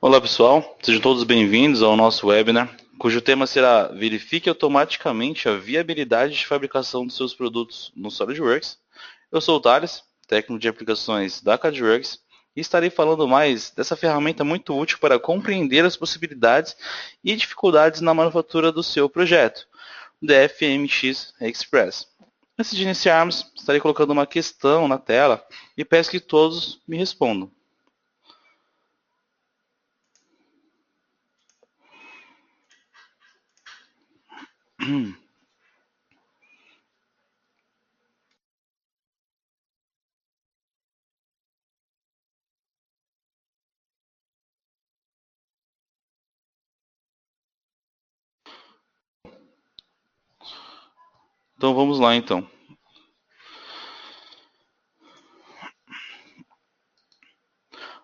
Olá pessoal, sejam todos bem-vindos ao nosso webinar, cujo tema será Verifique automaticamente a viabilidade de fabricação dos seus produtos no SolidWorks. Eu sou o Thales, técnico de aplicações da CADWorks, e estarei falando mais dessa ferramenta muito útil para compreender as possibilidades e dificuldades na manufatura do seu projeto, o DFMX Express. Antes de iniciarmos, estarei colocando uma questão na tela e peço que todos me respondam. Então vamos lá então.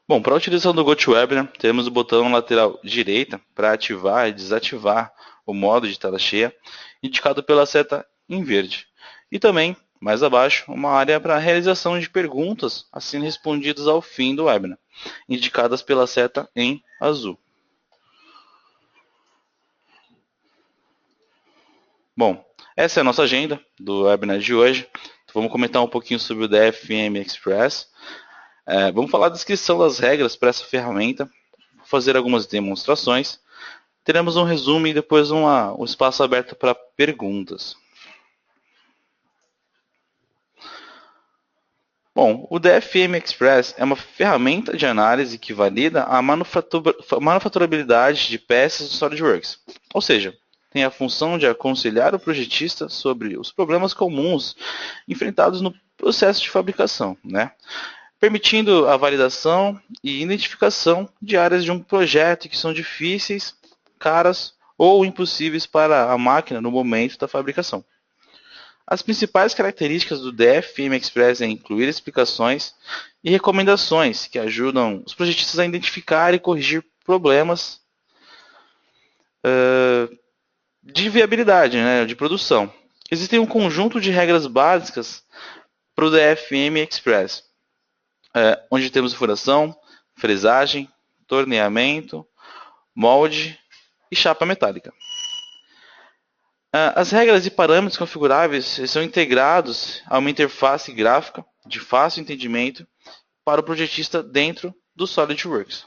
Bom, para a utilização do GoToWebinar, temos o botão lateral direita para ativar e desativar o modo de tela cheia, indicado pela seta em verde. E também, mais abaixo, uma área para a realização de perguntas a serem respondidas ao fim do webinar, indicadas pela seta em azul. Bom, essa é a nossa agenda do webinar de hoje. Vamos comentar um pouquinho sobre o DFM Express. Vamos falar da descrição das regras para essa ferramenta, fazer algumas demonstrações. Teremos um resumo e depois um espaço aberto para perguntas. Bom, o DFM Express é uma ferramenta de análise que valida a manufaturabilidade de peças do SolidWorks. Ou seja, tem a função de aconselhar o projetista sobre os problemas comuns enfrentados no processo de fabricação, né? Permitindo a validação e identificação de áreas de um projeto que são difíceis, caras ou impossíveis para a máquina no momento da fabricação. As principais características do DFM Express é incluir explicações e recomendações que ajudam os projetistas a identificar e corrigir problemas de viabilidade, né, de produção. Existem um conjunto de regras básicas para o DFM Express, onde temos furação, fresagem, torneamento, molde e chapa metálica. As regras e parâmetros configuráveis são integrados a uma interface gráfica de fácil entendimento para o projetista dentro do SolidWorks.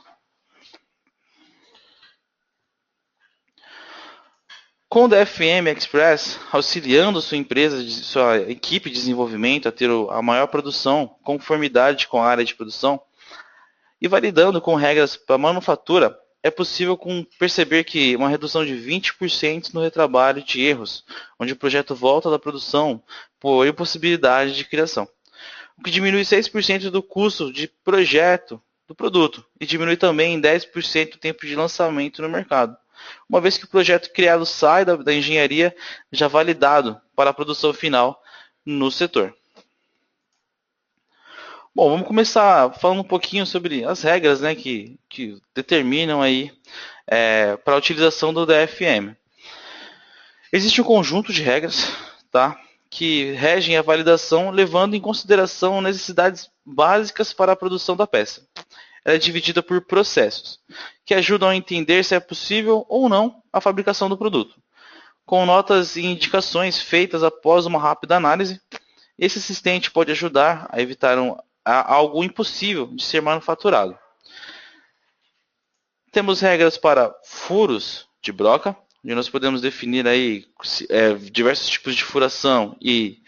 Com o DFM Express auxiliando sua empresa, sua equipe de desenvolvimento a ter a maior produção, conformidade com a área de produção e validando com regras para manufatura, é possível perceber que uma redução de 20% no retrabalho de erros, onde o projeto volta da produção por impossibilidade de criação, o que diminui 6% do custo de projeto do produto e diminui também em 10% o tempo de lançamento no mercado, uma vez que o projeto criado sai da engenharia já validado para a produção final no setor. Bom, vamos começar falando um pouquinho sobre as regras, né, que determinam aí para a utilização do DFM. Existe um conjunto de regras, tá, que regem a validação levando em consideração necessidades básicas para a produção da peça. Ela é dividida por processos, que ajudam a entender se é possível ou não a fabricação do produto. Com notas e indicações feitas após uma rápida análise, esse assistente pode ajudar a evitar algo impossível de ser manufaturado. Temos regras para furos de broca, onde nós podemos definir aí diversos tipos de furação e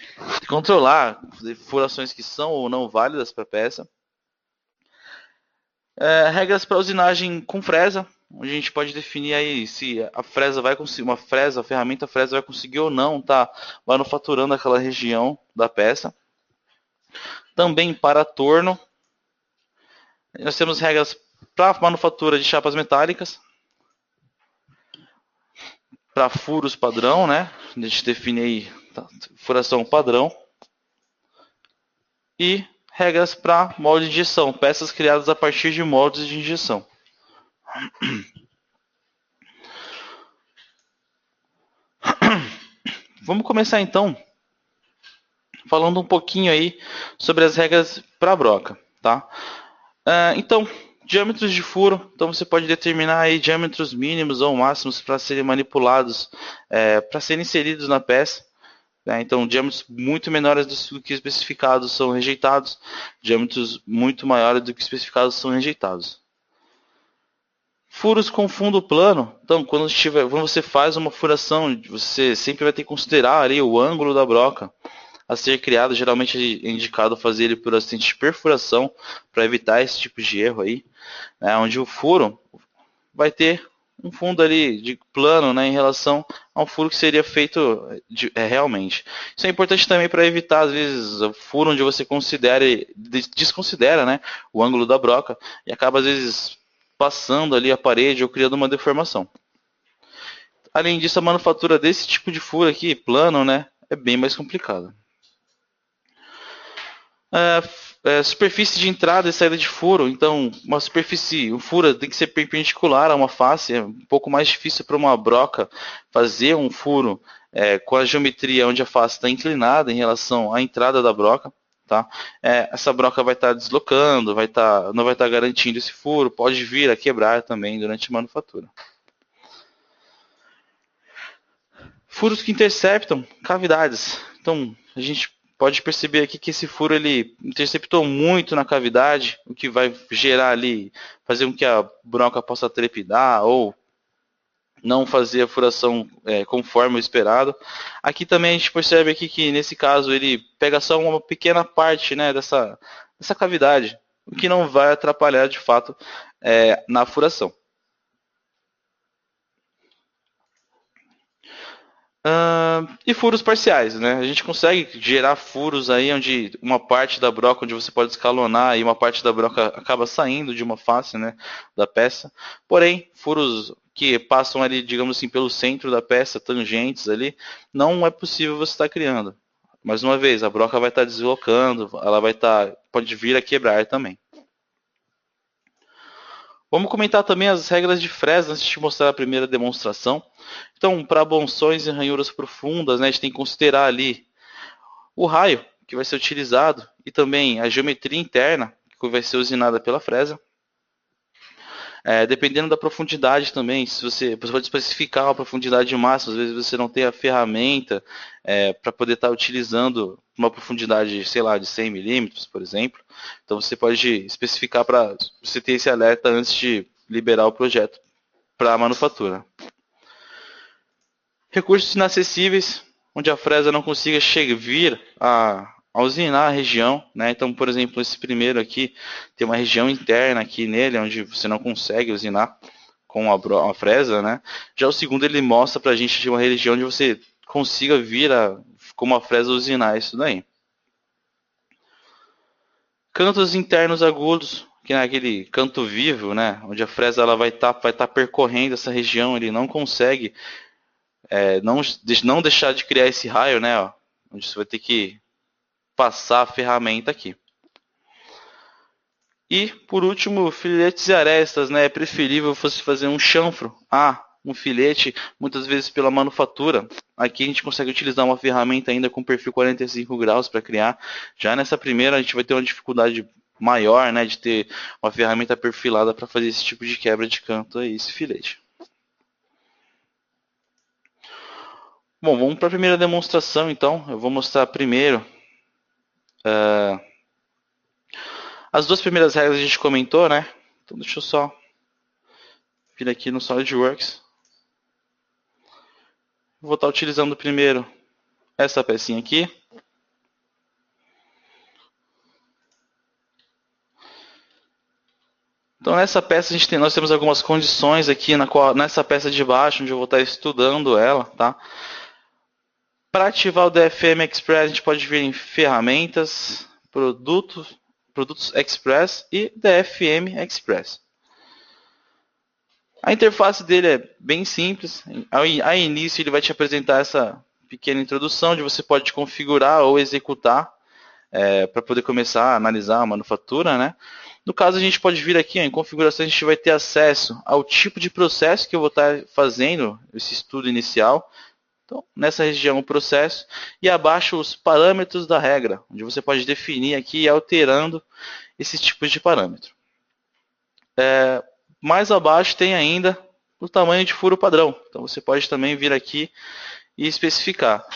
controlar furações que são ou não válidas para a peça. Regras para usinagem com fresa, onde a gente pode definir aí se a fresa vai conseguir, a ferramenta fresa vai conseguir ou não estar manufaturando aquela região da peça. Também para torno, nós temos regras para manufatura de chapas metálicas, para furos padrão, né? A gente define aí furação padrão. E regras para molde de injeção, peças criadas a partir de moldes de injeção. Vamos começar então falando um pouquinho aí sobre as regras para a broca, tá? Então, Diâmetros de furo, então você pode determinar aí diâmetros mínimos ou máximos para serem manipulados, para serem inseridos na peça. Né? Então, diâmetros muito menores do que especificados são rejeitados, diâmetros muito maiores do que especificados são rejeitados. Furos com fundo plano, então quando você faz uma furação, você sempre vai ter que considerar ali o ângulo da broca a ser criado, geralmente é indicado fazer ele por assistente de perfuração para evitar esse tipo de erro aí, né, onde o furo vai ter um fundo ali de plano, né, em relação ao furo que seria feito realmente. Isso é importante também para evitar, às vezes, o furo onde você desconsidera, né, o ângulo da broca e acaba, às vezes, passando ali a parede ou criando uma deformação. Além disso, a manufatura desse tipo de furo aqui, plano, né, é bem mais complicada. Superfície de entrada e saída de furo. Então, um furo tem que ser perpendicular a uma face. É um pouco mais difícil para uma broca fazer um furo com a geometria onde a face está inclinada em relação à entrada da broca. Tá? Essa broca vai estar deslocando, não vai estar garantindo esse furo, pode vir a quebrar também durante a manufatura. Furos que interceptam cavidades. Então, a gente pode perceber aqui que esse furo ele interceptou muito na cavidade, o que vai gerar ali, fazer com que a broca possa trepidar ou não fazer a furação conforme o esperado. Aqui também a gente percebe aqui que nesse caso ele pega só uma pequena parte, né, dessa cavidade, o que não vai atrapalhar de fato na furação. E furos parciais, né? A gente consegue gerar furos aí onde uma parte da broca, onde você pode escalonar e uma parte da broca acaba saindo de uma face, né, da peça. Porém, furos que passam ali, digamos assim, pelo centro da peça, tangentes ali, não é possível você estar criando. Mais uma vez, a broca vai estar deslocando, ela pode vir a quebrar também. Vamos comentar também as regras de Fresnel antes de te mostrar a primeira demonstração. Então, para bonções e ranhuras profundas, né, a gente tem que considerar ali o raio que vai ser utilizado e também a geometria interna que vai ser usinada pela fresa. Dependendo da profundidade também, se você pode especificar a profundidade máxima, às vezes você não tem a ferramenta para poder estar utilizando uma profundidade, sei lá, de 100 milímetros, por exemplo. Então você pode especificar para você ter esse alerta antes de liberar o projeto para a manufatura. Recursos inacessíveis, onde a fresa não consiga vir a usinar a região, né? Então, por exemplo, esse primeiro aqui tem uma região interna aqui nele, onde você não consegue usinar com a fresa, né? Já o segundo ele mostra pra gente de uma região onde você consiga vir com uma fresa usinar isso daí. Cantos internos agudos, que é aquele canto vivo, né? Onde a fresa ela vai estar percorrendo essa região, ele não consegue não deixar de criar esse raio, né? Ó, onde você vai ter que passar a ferramenta aqui. E, por último, filetes e arestas, né? É preferível você fazer um chanfro um filete, muitas vezes pela manufatura. Aqui a gente consegue utilizar uma ferramenta ainda com perfil 45 graus para criar. Já nessa primeira a gente vai ter uma dificuldade maior, né? De ter uma ferramenta perfilada para fazer esse tipo de quebra de canto aí, esse filete. Bom, vamos para a primeira demonstração então. Eu vou mostrar primeiro as duas primeiras regras a gente comentou, né? Então deixa eu só vir aqui no SolidWorks. Vou estar utilizando primeiro essa pecinha aqui. Então nessa peça nós temos algumas condições aqui nessa peça de baixo, onde eu vou estar estudando ela, tá? Para ativar o DFM Express, a gente pode vir em ferramentas, produtos Express e DFM Express. A interface dele é bem simples. Ao início ele vai te apresentar essa pequena introdução, onde você pode configurar ou executar para poder começar a analisar a manufatura, né? No caso, a gente pode vir aqui em configuração, a gente vai ter acesso ao tipo de processo que eu vou estar fazendo esse estudo inicial. Então, nessa região, o processo, e abaixo os parâmetros da regra, onde você pode definir aqui e ir alterando esses tipos de parâmetro. Mais abaixo tem ainda o tamanho de furo padrão. Então você pode também vir aqui e especificar.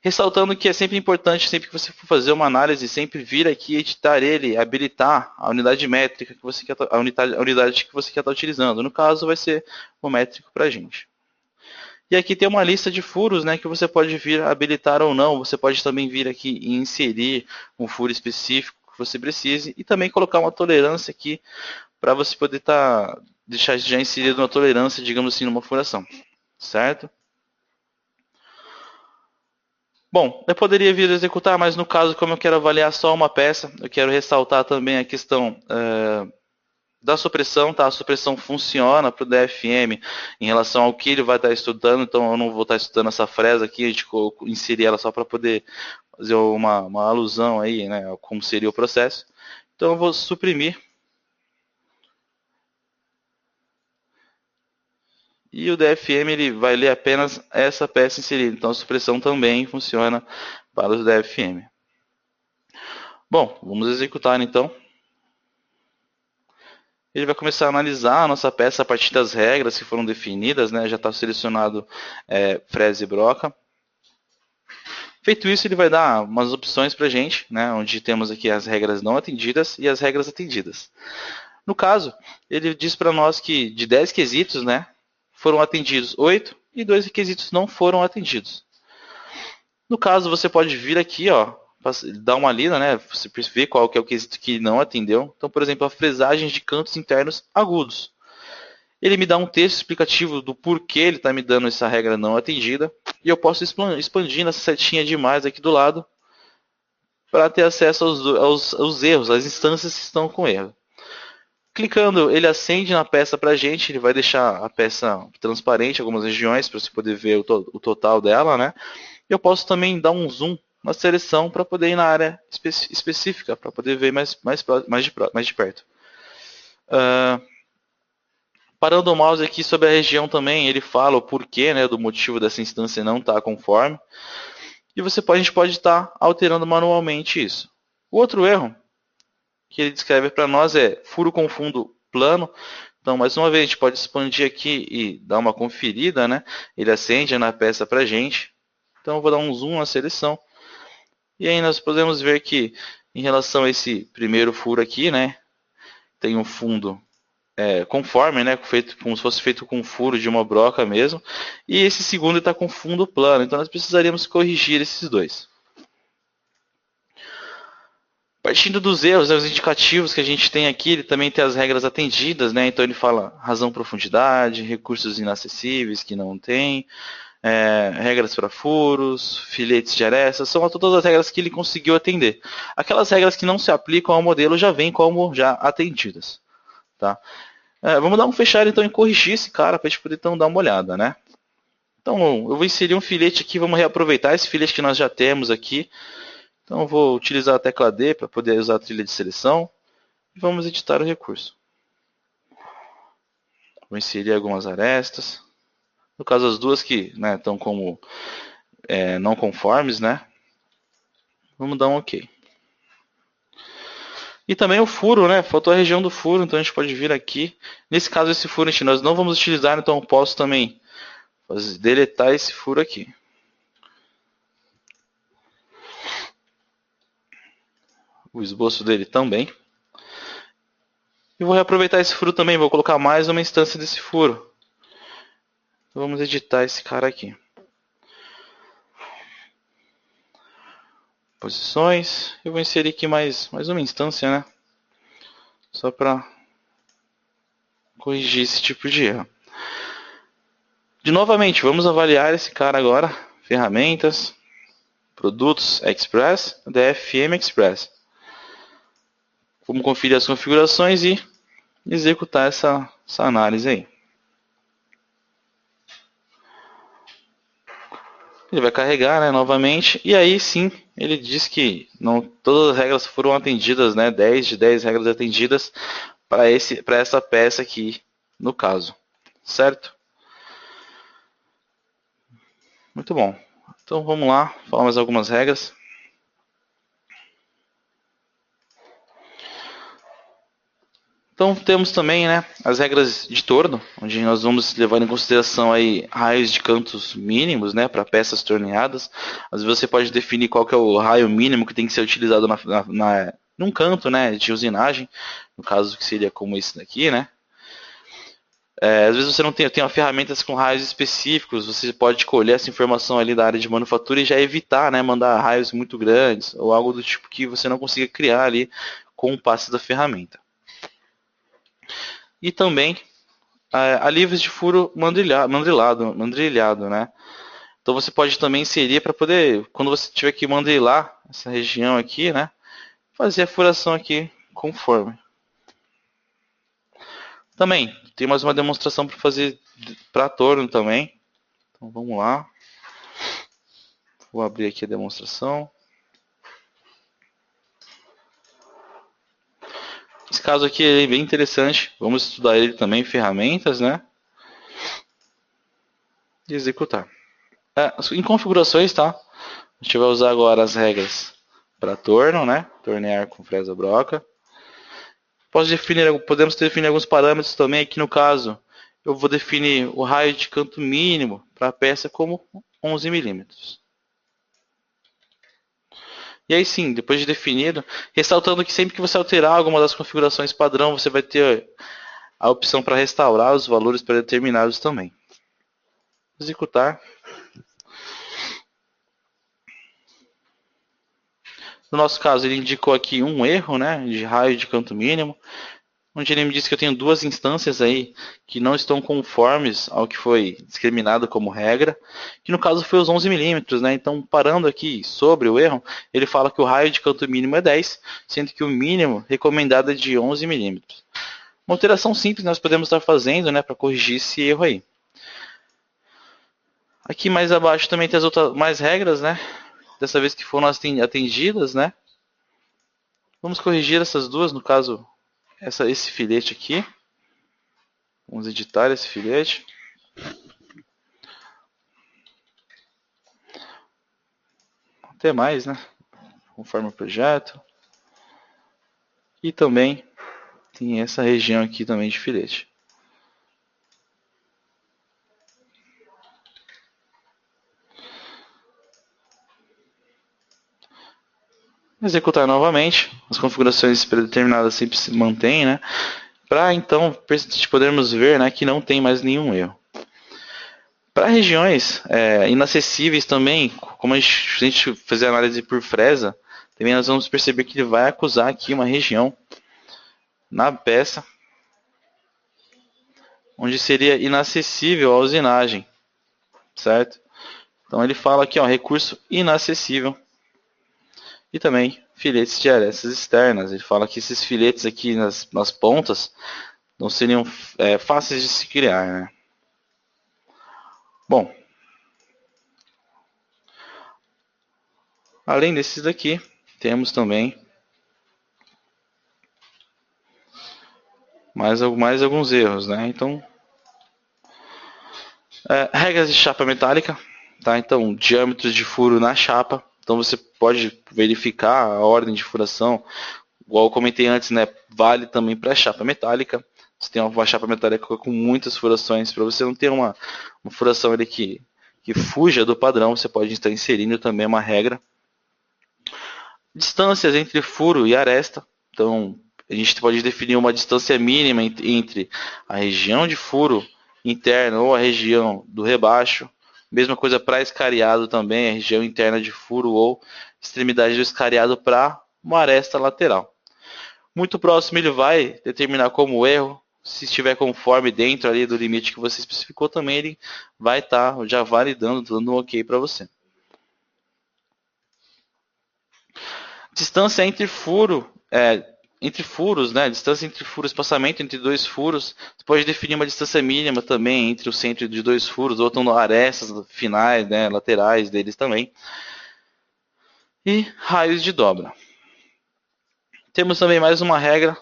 Ressaltando que é sempre importante, sempre que você for fazer uma análise, sempre vir aqui editar ele, habilitar a unidade métrica que você quer, a unidade que você quer estar utilizando. No caso, vai ser o métrico para a gente. E aqui tem uma lista de furos, né, que você pode vir habilitar ou não. Você pode também vir aqui e inserir um furo específico que você precise e também colocar uma tolerância aqui para você poder deixar já inserido uma tolerância, digamos assim, numa furação, certo? Bom, eu poderia vir executar, mas no caso, como eu quero avaliar só uma peça, eu quero ressaltar também a questão da supressão, tá? A supressão funciona para o DFM em relação ao que ele vai estar estudando, então eu não vou estar estudando essa fresa aqui, a gente inserir ela só para poder fazer uma alusão aí, né, como seria o processo. Então eu vou suprimir. E o DFM ele vai ler apenas essa peça inserida, então a supressão também funciona para o DFM. Bom, vamos executar então. Ele vai começar a analisar a nossa peça a partir das regras que foram definidas, né? Já está selecionado fresa e broca. Feito isso, ele vai dar umas opções para a gente, né? Onde temos aqui as regras não atendidas e as regras atendidas. No caso, ele diz para nós que de 10 quesitos, né, foram atendidos 8 e 2 requisitos não foram atendidos. No caso, você pode vir aqui, ó, dar uma lida, né? Você ver qual que é o quesito que não atendeu. Então, por exemplo, a fresagem de cantos internos agudos. Ele me dá um texto explicativo do porquê ele está me dando essa regra não atendida. E eu posso expandir nessa setinha de mais aqui do lado para ter acesso aos erros, às instâncias que estão com erro. Clicando, ele acende na peça para a gente, ele vai deixar a peça transparente em algumas regiões para você poder ver o total dela, né? Eu posso também dar um zoom na seleção para poder ir na área específica, para poder ver mais de perto. Parando o mouse aqui sobre a região também, ele fala o porquê, né, do motivo dessa instância não estar conforme. E a gente pode estar alterando manualmente isso. O outro erro que ele descreve para nós é furo com fundo plano. Então, mais uma vez, a gente pode expandir aqui e dar uma conferida, né? Ele acende na peça para a gente. Então, eu vou dar um zoom na seleção. E aí nós podemos ver que, em relação a esse primeiro furo aqui, né? Tem um fundo conforme, né? Feito, como se fosse feito com furo de uma broca mesmo. E esse segundo está com fundo plano. Então, nós precisaríamos corrigir esses dois. Partindo dos erros, né, os indicativos que a gente tem aqui, ele também tem as regras atendidas, né? Então ele fala razão, profundidade, recursos inacessíveis que não tem, regras para furos, filetes de aresta, são todas as regras que ele conseguiu atender. Aquelas regras que não se aplicam ao modelo já vêm como já atendidas, tá? Vamos dar um fechar então em corrigir esse cara para a gente poder então dar uma olhada, né? Então eu vou inserir um filete aqui, vamos reaproveitar esse filete que nós já temos aqui. Então eu vou utilizar a tecla D para poder usar a trilha de seleção e vamos editar o recurso. Vou inserir algumas arestas. No caso, as duas que estão como não conformes, né? Vamos dar um OK. E também o furo, né? Faltou a região do furo, então a gente pode vir aqui. Nesse caso, esse furo nós não vamos utilizar, então eu posso também deletar esse furo aqui. O esboço dele também. E vou reaproveitar esse furo também, vou colocar mais uma instância desse furo. Então, vamos editar esse cara aqui. Posições. Eu vou inserir aqui mais uma instância, né? Só para corrigir esse tipo de erro. Novamente, vamos avaliar esse cara agora. Ferramentas, produtos Express, DFM Express. Vamos conferir as configurações e executar essa análise aí. Ele vai carregar, né, novamente, e aí sim, ele diz que não todas as regras foram atendidas, né, 10 de 10 regras atendidas para essa peça aqui, no caso, certo? Muito bom. Então vamos lá, falar mais algumas regras. Então temos também, né, as regras de torno, onde nós vamos levar em consideração aí raios de cantos mínimos, né, para peças torneadas. Às vezes você pode definir qual que é o raio mínimo que tem que ser utilizado num canto, né, de usinagem, no caso que seria como esse daqui, né. Às vezes você não tem ferramentas com raios específicos, você pode colher essa informação ali da área de manufatura e já evitar, né, mandar raios muito grandes ou algo do tipo que você não consiga criar ali com o passe da ferramenta. E também alívios de furo mandrilhado, né? Então você pode também inserir para poder, quando você tiver que mandrilar essa região aqui, né? Fazer a furação aqui conforme. Também tem mais uma demonstração para fazer para torno também. Então vamos lá. Vou abrir aqui a demonstração. Esse caso aqui é bem interessante. Vamos estudar ele também, ferramentas, né? E executar. Em configurações, tá? A gente vai usar agora as regras para torno, né? Tornear com fresa broca. Podemos definir alguns parâmetros também. Aqui no caso, eu vou definir o raio de canto mínimo para a peça como 11 milímetros. E aí sim, depois de definido, ressaltando que sempre que você alterar alguma das configurações padrão, você vai ter a opção para restaurar os valores pré-determinados também. Executar. No nosso caso, ele indicou aqui um erro, né, de raio de canto mínimo, onde ele me disse que eu tenho duas instâncias aí que não estão conformes ao que foi discriminado como regra, que no caso foi os 11 milímetros, né? Então, parando aqui sobre o erro, ele fala que o raio de canto mínimo é 10, sendo que o mínimo recomendado é de 11 milímetros. Uma alteração simples nós podemos estar fazendo, né, para corrigir esse erro aí. Aqui mais abaixo também tem as outras mais regras, né? Dessa vez que foram atendidas, né? Vamos corrigir essas duas, no caso, esse filete aqui. Vamos editar esse filete. Até mais, né? Conforme o projeto. E também tem essa região aqui também de filete. Executar novamente. As configurações predeterminadas sempre se mantêm, né? Para então podermos ver, né, que não tem mais nenhum erro. Para regiões inacessíveis também, como a gente fizer análise por fresa, também nós vamos perceber que ele vai acusar aqui uma região na peça onde seria inacessível a usinagem, certo? Então ele fala aqui, ó, recurso inacessível. E também filetes de arestas externas. Ele fala que esses filetes aqui nas pontas não seriam fáceis de se criar, né? Bom, além desses daqui, temos também mais alguns erros, né? Então, regras de chapa metálica, tá? Então, diâmetros de furo na chapa. Então, você pode verificar a ordem de furação. Igual eu comentei antes, né? Vale também para chapa metálica. Você tem uma chapa metálica com muitas furações, para você não ter uma furação ali que fuja do padrão, você pode estar inserindo também uma regra. Distâncias entre furo e aresta. Então, a gente pode definir uma distância mínima entre a região de furo interno ou a região do rebaixo. Mesma coisa para escariado também, a região interna de furo ou extremidade do escariado para uma aresta lateral. Muito próximo ele vai determinar como erro. Se estiver conforme dentro ali do limite que você especificou também, ele vai estar já validando, dando um ok para você. Distância entre entre furos, né? Distância entre furos, espaçamento entre dois furos. Você pode definir uma distância mínima também entre o centro de dois furos, ou então arestas finais, né? Laterais deles também. E raios de dobra. Temos também mais uma regra,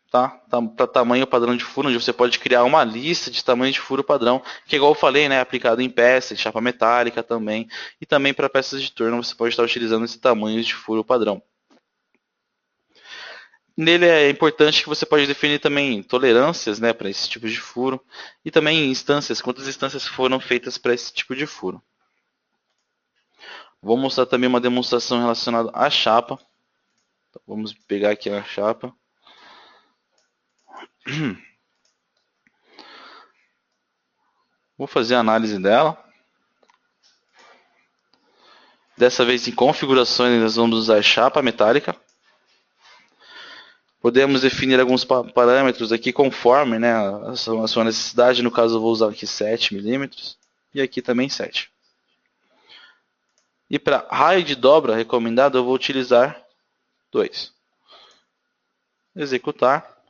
tá? Para tamanho padrão de furo, onde você pode criar uma lista de tamanho de furo padrão, que igual eu falei, né? Aplicado em peças, de chapa metálica também. E também para peças de torno, você pode estar utilizando esse tamanho de furo padrão. Nele é importante que você pode definir também tolerâncias, né, para esse tipo de furo e também instâncias, quantas instâncias foram feitas para esse tipo de furo. Vou mostrar também uma demonstração relacionada à chapa. Então, vamos pegar aqui a chapa. Vou fazer a análise dela. Dessa vez em configurações nós vamos usar chapa metálica. Podemos definir alguns parâmetros aqui conforme, né, a sua necessidade. No caso eu vou usar aqui 7 milímetros e aqui também 7. E para raio de dobra recomendado eu vou utilizar 2. Executar.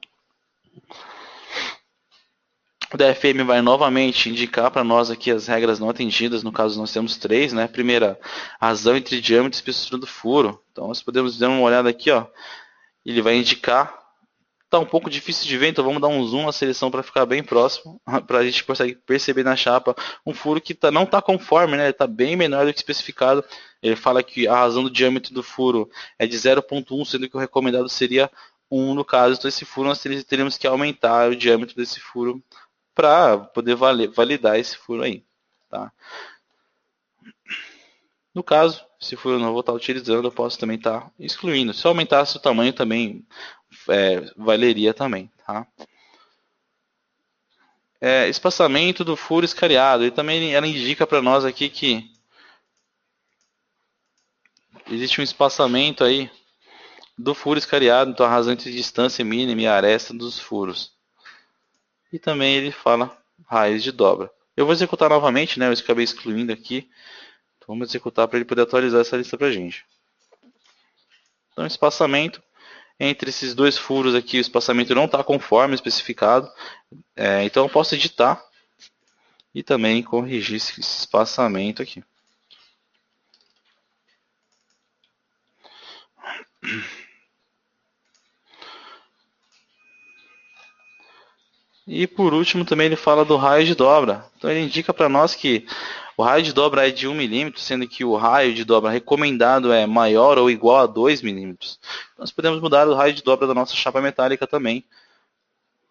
O DFM vai novamente indicar para nós aqui as regras não atendidas. No caso nós temos 3, né? Primeira, razão entre diâmetro e espessura do furo. Então nós podemos dar uma olhada aqui, ó. Ele vai indicar. Tá um pouco difícil de ver, então vamos dar um zoom na seleção para ficar bem próximo, para a gente conseguir perceber na chapa um furo que não está conforme, né? Ele está bem menor do que especificado. Ele fala que a razão do diâmetro do furo é de 0,1, sendo que o recomendado seria 1 no caso. Então esse furo nós teríamos que aumentar o diâmetro desse furo para poder validar esse furo aí, tá? No caso, se furo eu não vou estar utilizando, eu posso também estar excluindo. Se eu aumentasse o tamanho também valeria também, tá? Espaçamento do furo escariado. E também ela indica para nós aqui que existe um espaçamento aí do furo escariado, então a razão entre distância mínima e aresta dos furos. E também ele fala raiz de dobra. Eu vou executar novamente, né? Eu acabei excluindo aqui. Então vamos executar para ele poder atualizar essa lista para a gente. Então espaçamento entre esses dois furos aqui, o espaçamento não está conforme especificado. Então eu posso editar e também corrigir esse espaçamento aqui. E por último também ele fala do raio de dobra. Então ele indica para nós que o raio de dobra é de 1 milímetro, sendo que o raio de dobra recomendado é maior ou igual a 2 milímetros. Nós podemos mudar o raio de dobra da nossa chapa metálica também.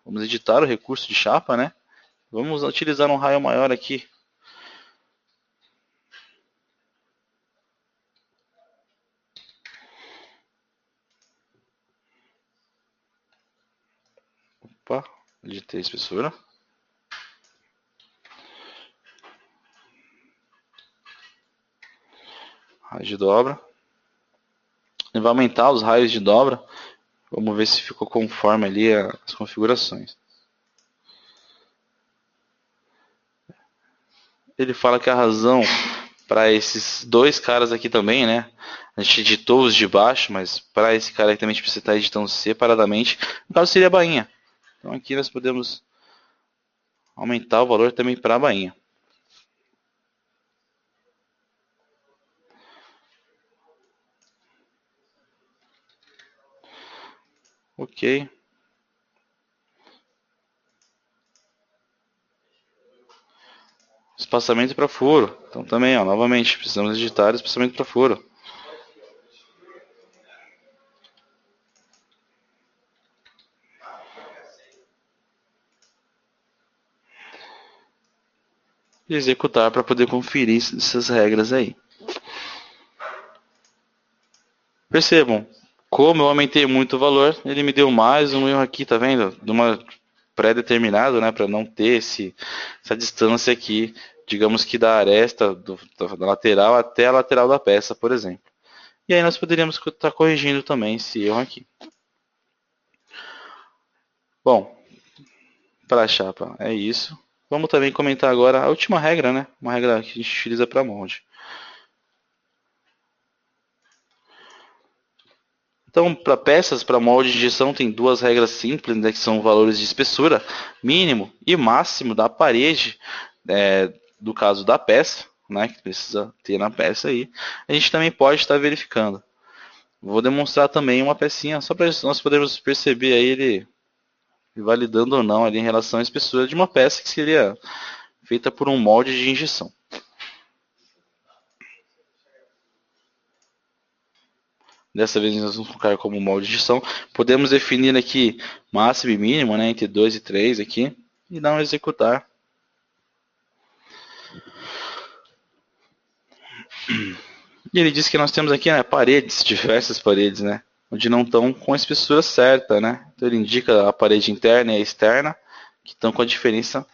Vamos editar o recurso de chapa, né? Vamos utilizar um raio maior aqui. Opa, editei a espessura. Raio de dobra. Ele vai aumentar os raios de dobra. Vamos ver se ficou conforme ali as configurações. Ele fala que a razão para esses dois caras aqui também, né? A gente editou os de baixo, mas para esse cara aqui também a gente precisa estar editando separadamente. No caso seria a bainha. Então aqui nós podemos aumentar o valor também para a bainha. Ok. Espaçamento para furo. Então também, ó, novamente, precisamos editar espaçamento para furo. E executar para poder conferir essas regras aí. Percebam, como eu aumentei muito o valor, ele me deu mais um erro aqui, tá vendo? De uma pré-determinado, né, para não ter essa distância aqui, digamos que da aresta, da lateral até a lateral da peça, por exemplo. E aí nós poderíamos estar corrigindo também esse erro aqui. Bom, para a chapa é isso. Vamos também comentar agora a última regra, né? Uma regra que a gente utiliza para molde. Então, para peças, para molde de injeção, tem duas regras simples, né, que são valores de espessura mínimo e máximo da parede, do caso da peça, né, que precisa ter na peça aí. A gente também pode estar verificando. Vou demonstrar também uma pecinha, só para nós podermos perceber aí ele validando ou não ali em relação à espessura de uma peça que seria feita por um molde de injeção. Dessa vez nós vamos colocar como molde de edição. Podemos definir aqui máximo e mínimo, né, entre 2 e 3 aqui, e dar um executar. E ele diz que nós temos aqui, né, paredes, diversas paredes, né, onde não estão com a espessura certa, né. Então ele indica a parede interna e a externa, que estão com a diferença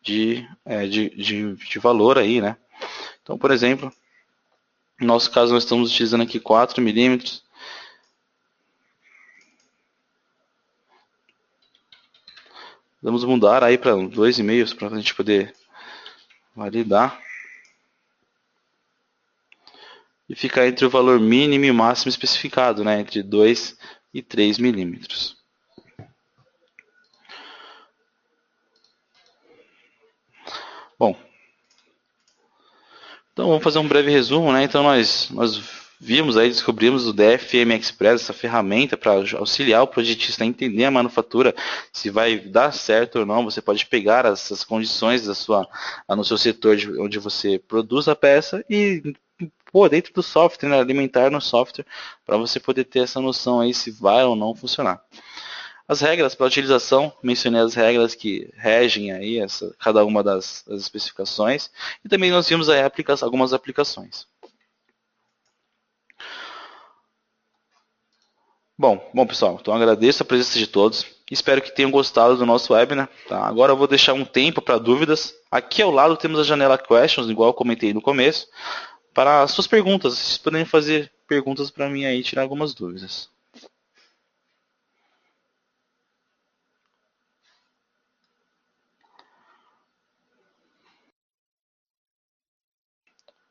de valor aí, né. Então, por exemplo, no nosso caso nós estamos utilizando aqui 4 milímetros. Vamos mudar aí para 2,5 para a gente poder validar. E ficar entre o valor mínimo e máximo especificado, né, entre 2 e 3 milímetros. Bom, então vamos fazer um breve resumo, né? Então nós vimos aí, descobrimos o DFM Express, essa ferramenta para auxiliar o projetista a entender a manufatura, se vai dar certo ou não. Você pode pegar essas condições no seu setor onde você produz a peça e pôr dentro do software, né? Alimentar no software para você poder ter essa noção aí se vai ou não funcionar. As regras para utilização, mencionei as regras que regem aí cada uma das especificações, e também nós vimos aí algumas aplicações. Bom pessoal, então agradeço a presença de todos, espero que tenham gostado do nosso webinar. Tá? Agora eu vou deixar um tempo para dúvidas. Aqui ao lado temos a janela Questions, igual eu comentei no começo, para as suas perguntas. Vocês podem fazer perguntas para mim aí, tirar algumas dúvidas.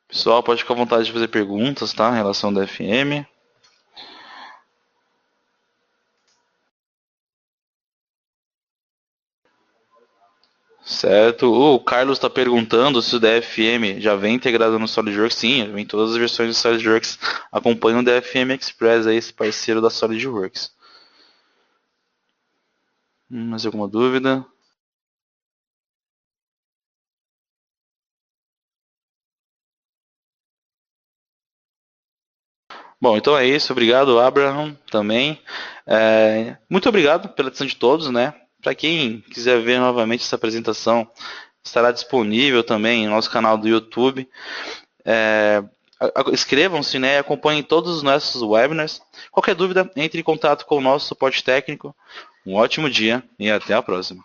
Pessoal, pode ficar à vontade de fazer perguntas, tá? Em relação ao DFM. Certo. O Carlos está perguntando se o DFM já vem integrado no SolidWorks. Sim, vem todas as versões do SolidWorks. Acompanha o DFM Express, aí, esse parceiro da SolidWorks. Mais alguma dúvida? Bom, então é isso. Obrigado, Abraham, também. Muito obrigado pela atenção de todos, né? Para quem quiser ver novamente essa apresentação, estará disponível também no nosso canal do YouTube. Inscrevam-se, né? Acompanhem todos os nossos webinars. Qualquer dúvida, entre em contato com o nosso suporte técnico. Um ótimo dia e até a próxima.